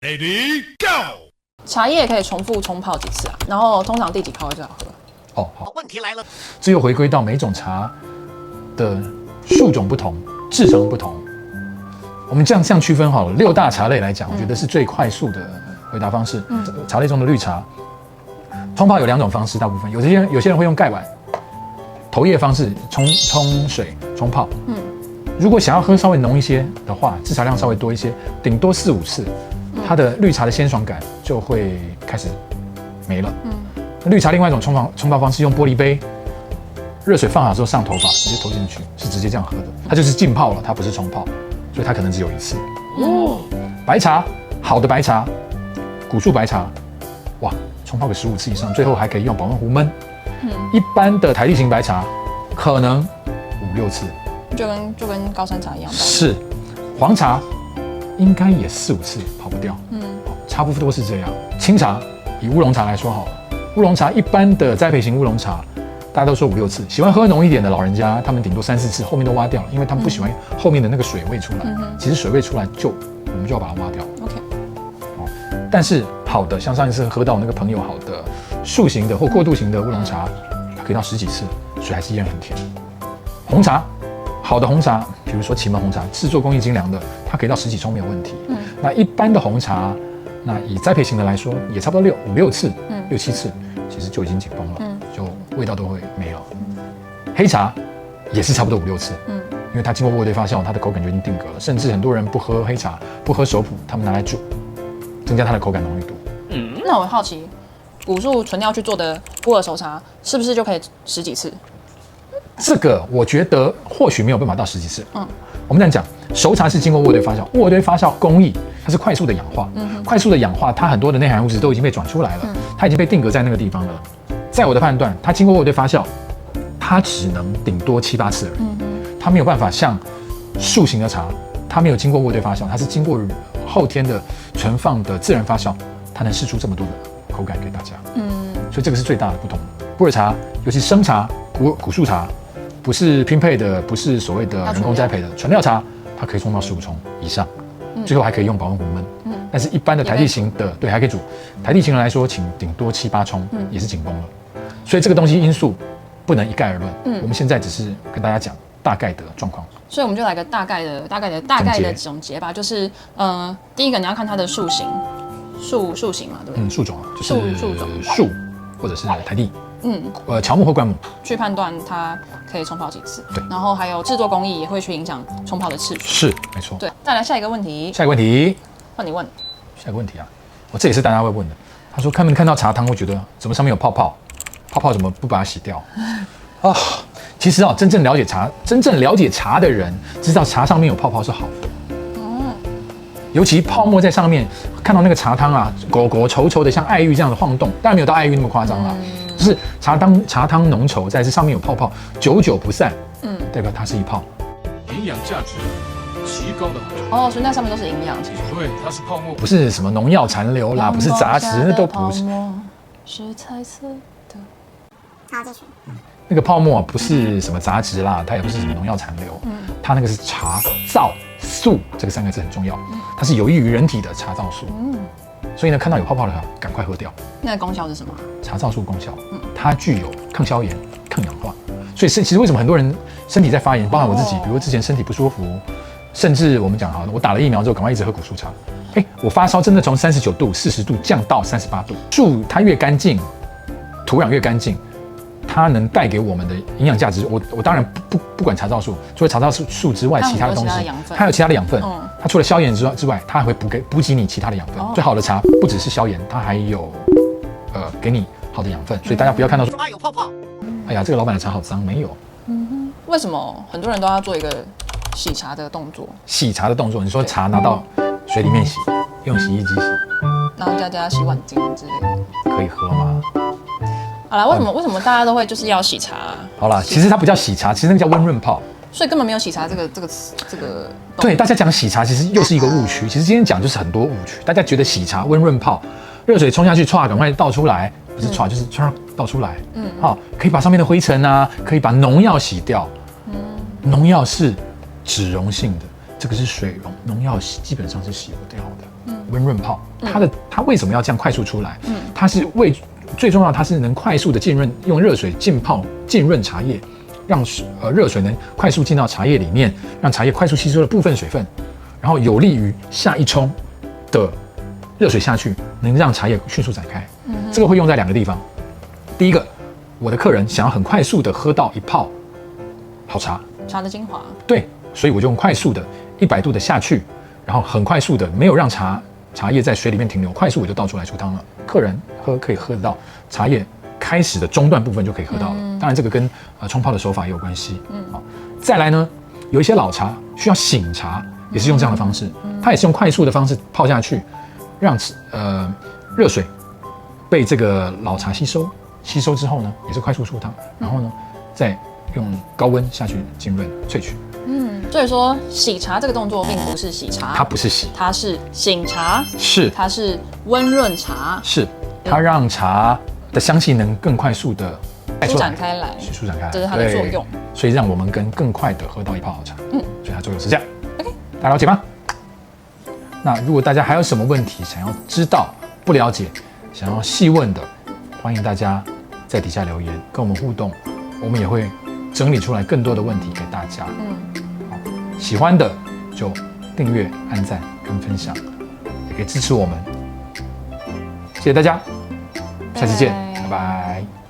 Ready go！ 茶叶可以重复冲泡几次啊？然后通常第几泡会最好喝？哦，好，问题来了，这又回归到每种茶的树种不同，制成不同。我们这样区分好了，6大茶类来讲，我觉得是最快速的回答方式。茶类中的绿茶，冲泡有2种方式，大部分有些人会用盖碗投叶方式冲水冲泡。如果想要喝稍微浓一些的话，制茶量稍微多一些，顶多4、5次，它的绿茶的鲜爽感就会开始没了。绿茶另外一种冲泡方式，用玻璃杯，热水放好之后上头发，直接投进去，是直接这样喝的。它就是浸泡了，它不是冲泡，所以它可能只有1次。白茶，好的白茶，古树白茶，哇，冲泡个15次以上，最后还可以用保温壶焖。一般的台地型白茶，可能5、6次。就跟高山茶一样。是，黄茶应该也4、5次跑不掉。差不多是这样。清茶，以乌龙茶来说好了，乌龙茶一般的栽培型乌龙茶，大家都说5、6次。喜欢喝浓一点的老人家，他们顶多3、4次，后面都挖掉了，因为他们不喜欢后面的那个水味出来。其实水味出来我们就要把它挖掉。OK。但是好的，像上一次喝到那个朋友好的树型的或过渡型的乌龙茶，它可以到10几次，水还是依然很甜。红茶。好的红茶，比如说祁门红茶，制作工艺精良的，它可以到10几冲没有问题。那一般的红茶，那以栽培型的来说，也差不多5、6次，6、7次，其实就已经紧绷了，就味道都会没有。黑茶也是差不多5、6次，因为它经过渥堆发酵，它的口感就已经定格了。甚至很多人不喝黑茶，不喝熟普，他们拿来煮，增加它的口感浓郁度。那我好奇，古树纯料去做的普洱熟茶，是不是就可以10几次？这个我觉得或许没有办法到10几次。我们这样讲，熟茶是经过渥堆发酵，渥堆发酵工艺它是快速的氧化，快速的氧化，它很多的内含物质都已经被转出来了，它已经被定格在那个地方了。在我的判断，它经过渥堆发酵，它只能顶多7、8次而已，它没有办法像树型的茶，它没有经过渥堆发酵，它是经过后天的存放的自然发酵，它能释出这么多的口感给大家。所以这个是最大的不同。普洱茶，尤其生茶、古树茶。不是拼配的，不是所谓的人工栽培的纯料茶，它可以冲到15冲以上，最后还可以用保温壶焖。但是一般的台地型的，对，还可以煮。台地型的来说，请顶多7、8冲，也是紧绷了。所以这个东西因素不能一概而论。我们现在只是跟大家讲大概的状况。所以我们就来个大概的总结吧，就是第一个你要看它的树型，树型嘛，对不对？树种就是树种树或者是台地。乔木或灌木，去判断它可以冲泡几次。对，然后还有制作工艺也会去影响冲泡的次数。是，没错。对，再来下一个问题。下一个问题，换你问。下一个问题啊，这也是大家会问的。他说看到茶汤会觉得怎么上面有泡泡，泡泡怎么不把它洗掉啊？其实真正了解茶的人知道茶上面有泡泡是好的。尤其泡沫在上面，看到那个茶汤啊，狗稠稠的，像爱玉这样的晃动，当然没有到爱玉那么夸张啦。就是茶汤浓稠，再是上面有泡泡，久久不散，代表它是一泡。营养价值极高的好茶。所以那上面都是营养，其实。对，它是泡沫，不是什么农药残留啦，不是杂质，那都不是。是彩色的。好，继续。那个泡沫不是什么杂质啦，它也不是什么农药残留，它那个是茶皂素，这个3个字很重要，它是有益于人体的茶皂素。所以呢，看到有泡泡的话，赶快喝掉。那个功效是什么？茶皂素功效，它具有抗消炎、抗氧化。所以其实为什么很多人身体在发炎，包含我自己，比如之前身体不舒服，甚至我们讲好了，我打了疫苗之后，赶快一直喝古树茶。我发烧真的从39度、40度降到38度。树它越干净，土壤越干净，它能带给我们的营养价值。我当然不管茶皂素，除了茶皂素之外，其他的东西，它有其他的养分。它除了消炎之外，它还会补给你其他的养分。最好的茶不只是消炎，它还有给你好的养分。所以大家不要看到说有泡泡，哎呀，这个老板的茶好脏，没有。为什么很多人都要做一个洗茶的动作？洗茶的动作，你说茶拿到水里面洗，用洗衣机洗，然后加洗碗精之类的，可以喝吗？好啦，为什么大家都会就是要洗茶？好啦，其实它不叫洗茶，其实那个叫温润泡。所以根本没有洗茶这个对，大家讲洗茶其实又是一个误区。其实今天讲就是很多误区，大家觉得洗茶温润泡，热水冲下去，唰，赶快倒出来，不是唰就是唰倒出来。好，可以把上面的灰尘啊，可以把农药洗掉。农药是脂溶性的，这个是水溶，农药基本上是洗不掉的。温润泡。它为什么要这样快速出来？它是最重要，它是能快速的浸润，用热水浸泡浸润茶叶，让热水能快速进到茶叶里面，让茶叶快速吸收了部分水分，然后有利于下一冲的热水下去，能让茶叶迅速展开。这个会用在2个地方。第一个，我的客人想要很快速的喝到一泡好茶，茶的精华。对，所以我就用快速的100度的下去，然后很快速的没有让茶叶在水里面停留，快速我就倒出来出汤了。客人可以喝得到茶叶开始的中段部分就可以喝到了。当然这个跟冲泡的手法也有关系。好，再来呢，有一些老茶需要醒茶，也是用这样的方式，它也是用快速的方式泡下去，让热水被这个老茶吸收之后呢，也是快速出汤，然后呢再用高温下去浸润萃取。所以说洗茶这个动作并不是洗茶，它不是洗，它是醒茶，是它是温润茶，是它让茶的香气能更快速的舒展开来，这是它的作用。所以让我们更快的喝到一泡好茶。所以它作用是这样。OK， 大家了解吗？那如果大家还有什么问题想要知道、不了解、想要细问的，欢迎大家在底下留言跟我们互动，我们也会整理出来更多的问题给大家。好，喜欢的就订阅、按赞跟分享，也可以支持我们。谢谢大家，下次见，拜拜。